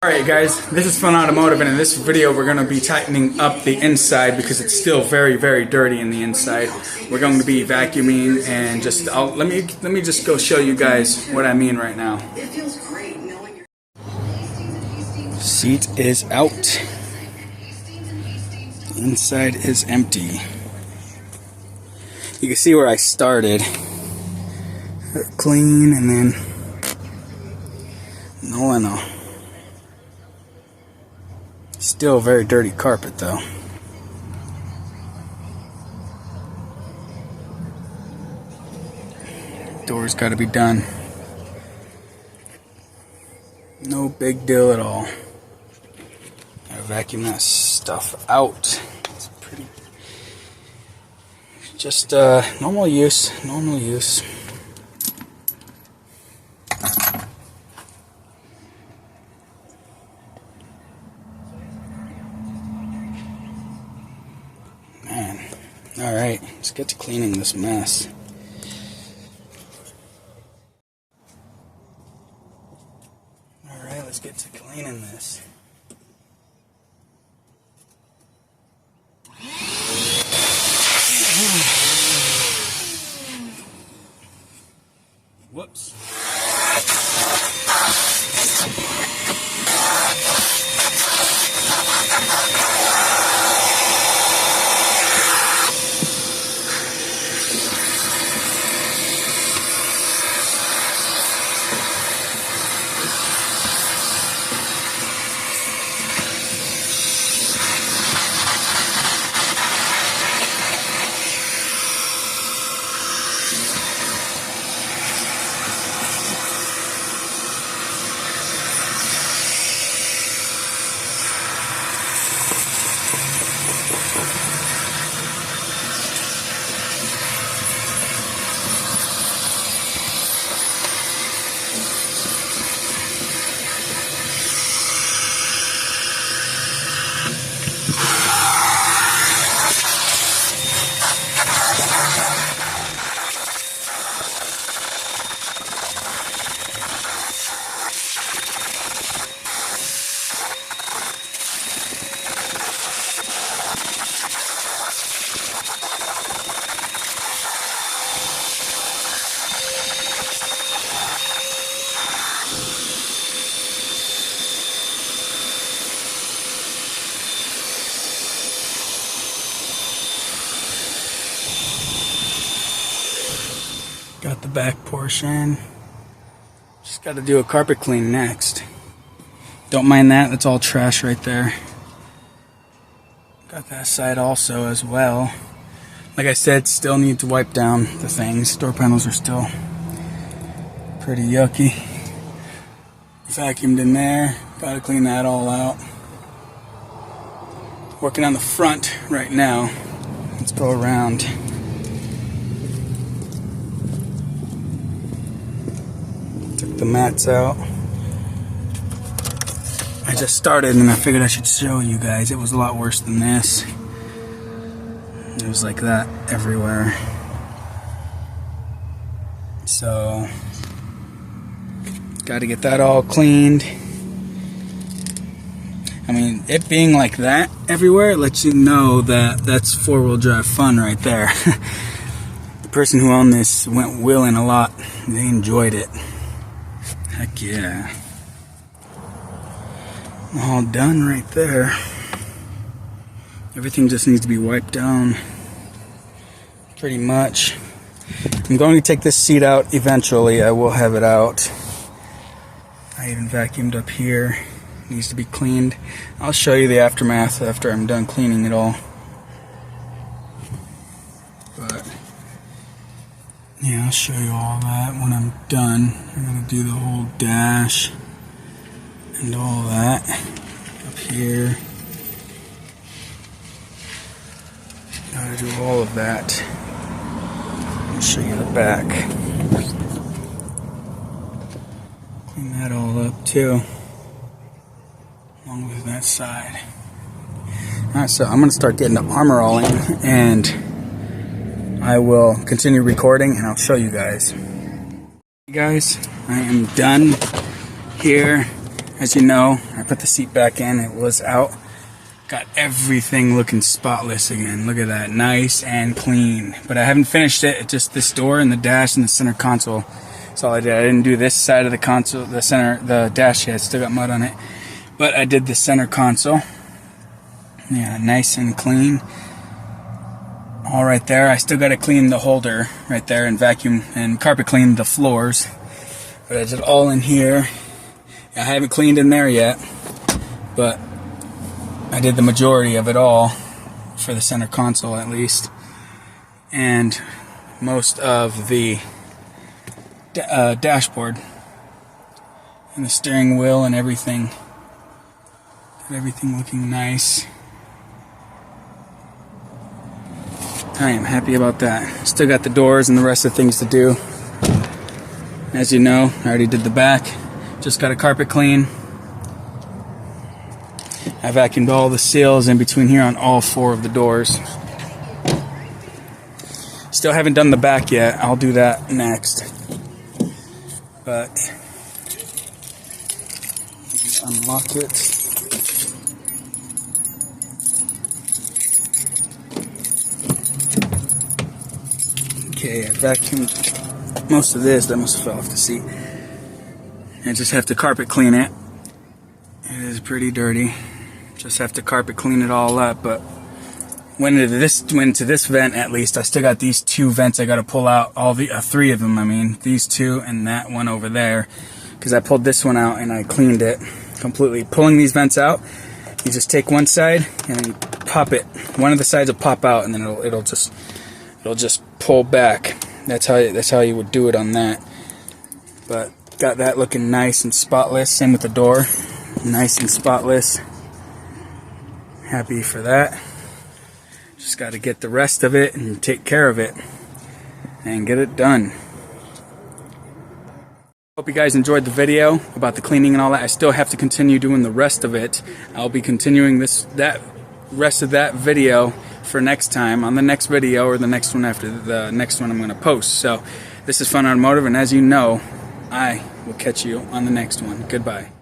Alright guys, this is Fun Automotive, and in this video we're going to be tightening up the inside because it's still very dirty in the inside. We're going to be vacuuming and just let me just go show you guys what I mean right now. Seat is out. Inside is empty. You can see where I started. Clean and then no. Still very dirty carpet though. Door's got to be done. No big deal at all. Gotta vacuum that stuff out. It's pretty. Just normal use. Man, alright, let's get to cleaning this mess. Alright, let's get to cleaning this. Whoops. Got the back portion. Just got to do a carpet clean next. Don't mind that, that's all trash right there. Got that side also as well. Like I said, still need to wipe down the things. Door panels are still pretty yucky. Vacuumed in there. Got to clean that all out. Working on the front right now. Let's go around. Took the mats out. I just started and I figured I should show you guys. It was a lot worse than this. It was like that everywhere. So, got to get that all cleaned. I mean, it being like that everywhere lets you know that that's four-wheel drive fun right there. The person who owned this went wheeling a lot. They enjoyed it. Heck yeah. All done right there. Everything just needs to be wiped down. Pretty much. I'm going to take this seat out eventually. I will have it out. I even vacuumed up here. It needs to be cleaned. I'll show you the aftermath after I'm done cleaning it all. But yeah, I'll show you all that when I'm done. I'm going to do the whole dash and all that up here. Gotta do all of that. I'll show you the back. Clean that all up too, along with that side. Alright, so I'm gonna start getting the armor all in, and I will continue recording and I'll show you guys. Hey guys, I am done here As you know, I put the seat back in, it was out. Got everything looking spotless again. Look at that, nice and clean. But I haven't finished it, just this door and the dash and the center console. That's all I did. I didn't do this side of the console, the dash yet, still got mud on it. But I did the center console. Yeah, nice and clean. All right there. I still got to clean the holder right there and vacuum and carpet clean the floors. But I did all in here. I haven't cleaned in there yet, but I did the majority of it all for the center console at least, and most of the dashboard and the steering wheel and everything. Got everything looking nice. I am happy about that. Still got the doors and the rest of the things to do. As you know, I already did the back. Just got a carpet clean. I vacuumed all the seals in between here on all 4 of the doors. Still haven't done the back yet. I'll do that next. But unlock it. Okay, I vacuumed most of this. That must have fell off the seat. I just have to carpet clean it. It is pretty dirty. Just have to carpet clean it all up. But went into this vent at least. I still got these 2 vents I got to pull out. All the 3 of them. I mean, these 2 and that one over there. Because I pulled this one out and I cleaned it completely. Pulling these vents out, you just take one side and then you pop it. One of the sides will pop out and then it'll just pull back. That's how you would do it on that. But got that looking nice and spotless. Same with the door. Nice and spotless. Happy for that. Just got to get the rest of it and take care of it and get it done. Hope you guys enjoyed the video about the cleaning and all that. I still have to continue doing the rest of it. I'll be continuing that rest of that video for next time on the next video or the next one after the next one I'm going to post. So this is Fun Automotive, and as you know, I will catch you on the next one. Goodbye.